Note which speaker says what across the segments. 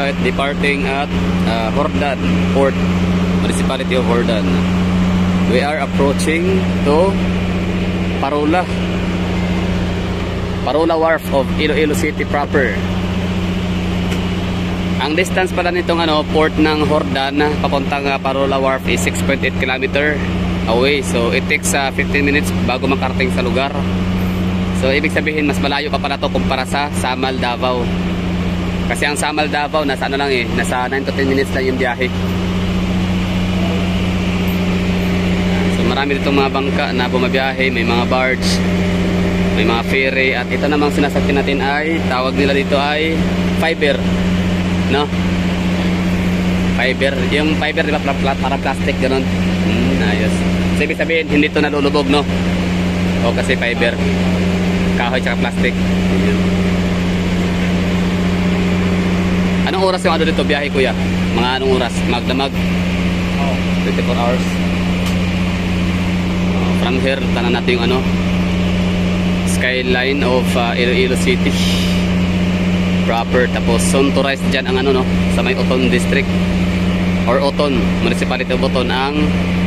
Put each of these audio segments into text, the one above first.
Speaker 1: flight departing at Hordan Port, Municipality of Hordan. We are approaching to Parola Wharf of Iloilo City proper. Ang distance pala nitong port ng Hordan papuntang Parola Wharf is 6.8 km away. So it takes 15 minutes bago makarating sa lugar. So ibig sabihin mas malayo pa pala to kumpara sa Samal, Davao. Kasi ang Samal, Davao nasa lang nasa 9 to 10 minutes lang yung biyahe. So marami ditong mga bangka na bumabiyahe, may mga barge, may mga ferry, at ito namang sinasakyan natin ay tawag nila dito ay fiber. No? Fiber. Yung fiber diba para plastic ganun. Ayos. So ibig sabihin hindi ito nalulubog, no? O kasi fiber. Kahoy tsaka plastic. Anong oras yung dito biyahe, kuya? Mga anong oras? Magdamag? 24 hours. From here, tanan natin yung skyline of Iloilo City proper. Tapos soon to rise dyan ang sa may Oton District or Oton, Municipality of Oton, ang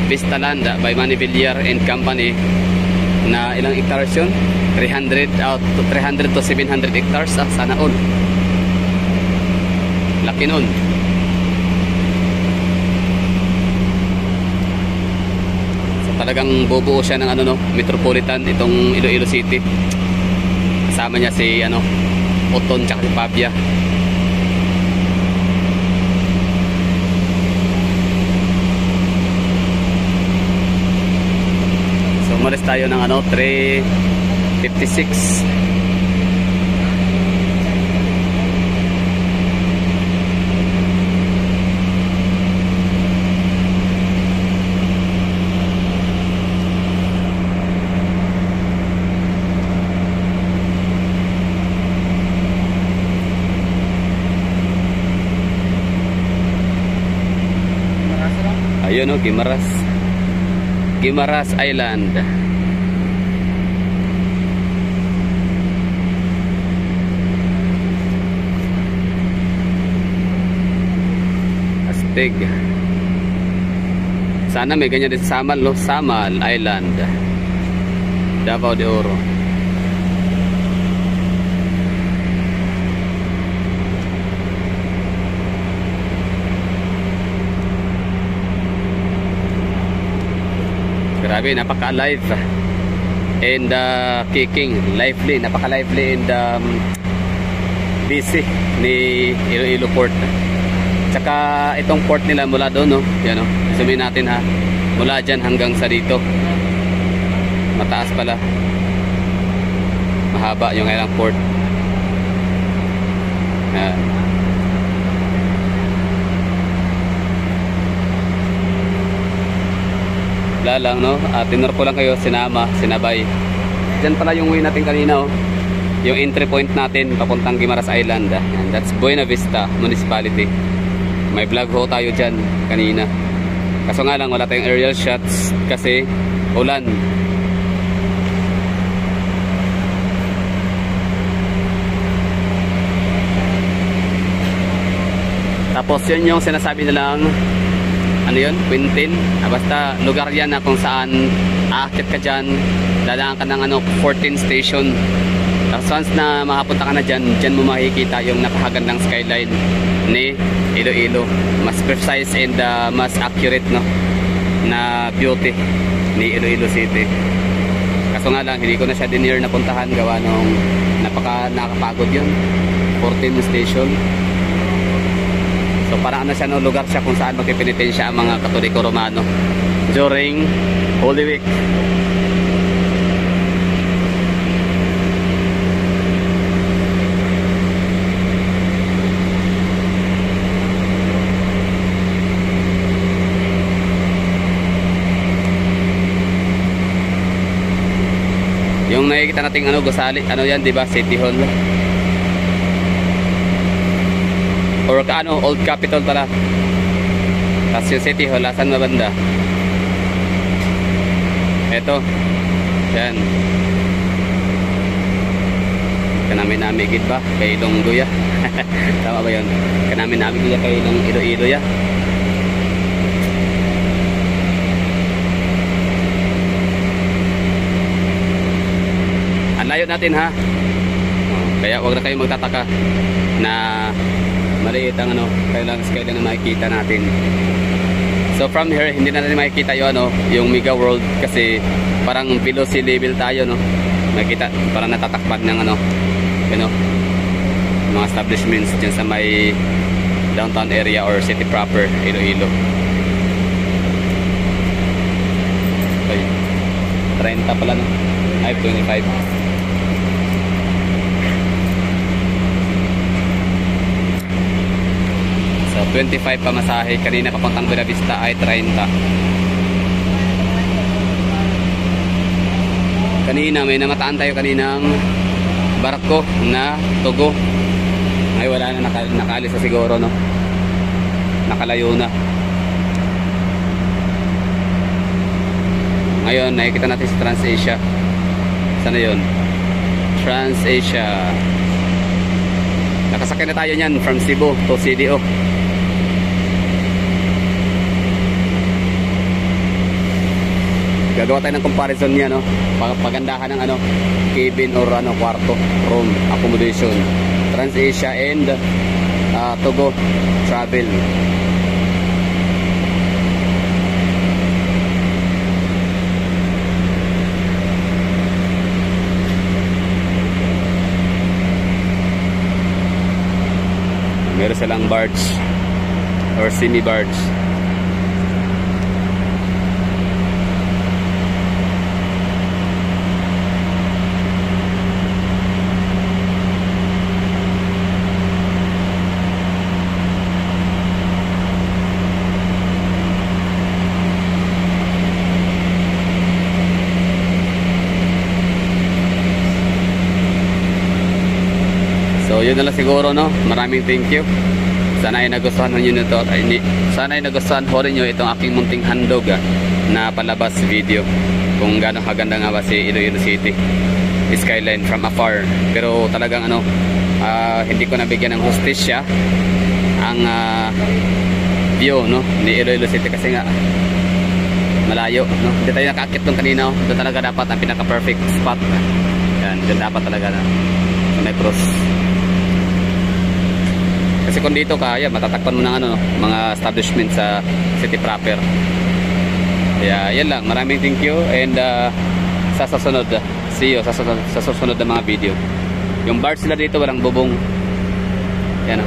Speaker 1: Vistaland by Manny Villar and Company na ilang hectares yun? 300 to 700 hectares. Sana all laki nun. So talagang bubuo siya ng metropolitan itong Iloilo City. Kasama niya si Oton tsaka si Pavia. So umalis tayo ng 3:56. Ayun Guimaras Island. Astig. Sana may ganyan din sa Samal, no? Samal Island, Davao de Oro. Grabe, napaka-alive and kicking, lively, napaka-lively and busy ni Iloilo Port. Tsaka itong port nila mula doon, no? Yan, no? Sumin natin ha. Mula dyan hanggang sa dito. Mataas pala. Mahaba yung ilang port. Wala lang, no? Tinur ko lang kayo, sinabay. Diyan pala yung way natin kanina, oh. Yung entry point natin papuntang Guimaras Island. And that's Buena Vista Municipality. May vlog ho tayo dyan kanina. Kaso nga lang wala tayong aerial shots kasi ulan. Tapos yun yung sinasabi nilang yun? Quintin. Basta lugar yan na kung saan aakit ka dyan, dadaan ka ng 14 station. Tapos once na makapunta ka na dyan mo makikita yung napakagandang skyline ni Iloilo. Mas precise and mas accurate, no, na beauty ni Iloilo City. Kaso nga lang hindi ko na siya din napuntahan gawa nung nakakapagod yun. 14 station. So parang siya, no, lugar siya kung saan magpipinitensya ang mga Katoliko Romano during Holy Week. Yung nakikita nating gusali, yan, di ba? City Hall. Or Old Capitol pala. Tapos yung City Hall, asan na banda? Eto. Yan. Kanami-nami gid ba kay Ilonggo ya. Tama ba 'yon? Kanami-nami gid kay Iloilo ya. Ang layo natin ha. Kaya wag na kayong magtataka na maliit ang kailang scale na makikita natin. So from here, hindi na natin makikita yung Mega World kasi parang below sea level tayo, no. Makita parang natatakpan ng mga establishments diyan sa may downtown area or city proper, Iloilo. Okay. 30 pala, no. Ay, 25. So 25 pamasahe. Kanina papuntang Buena Vista ay 30. Kanina may namataan tayo kaninang barko na tugo. Ay wala na, nakaalis na siguro, no. Nakalayo na. Ngayon nakikita natin si TransAsia. Sana yun? TransAsia. Nakasakay na tayo niyan from Cebu to CDO. Gagawa tayo ng comparison niya, no. Pagandahan ng cabin or kwarto, room, accommodation. TransAsia and Togo Travel. Meron silang barge or semi-barge. So yun na lang siguro, no. Maraming thank you. Sana ay nagustuhan niyo nito at sana ay nagustuhan ho rin niyo itong aking munting handog na palabas video kung gaano kaganda nga ba si Iloilo City skyline from afar. Pero talagang hindi ko nabigyan ng hustisya ang view, no, ni Iloilo City kasi nga malayo, no. Hindi tayo nakakit doon kanina, doon talaga dapat ang pinaka perfect spot. Yan, doon dapat talaga na may cross. Kasi kung dito ka, matatakpan mo ng mga establishment sa city proper. Kaya yan lang, maraming thank you and sa susunod, see you sa susunod na mga video. Yung bar sila dito walang bubong. Yan.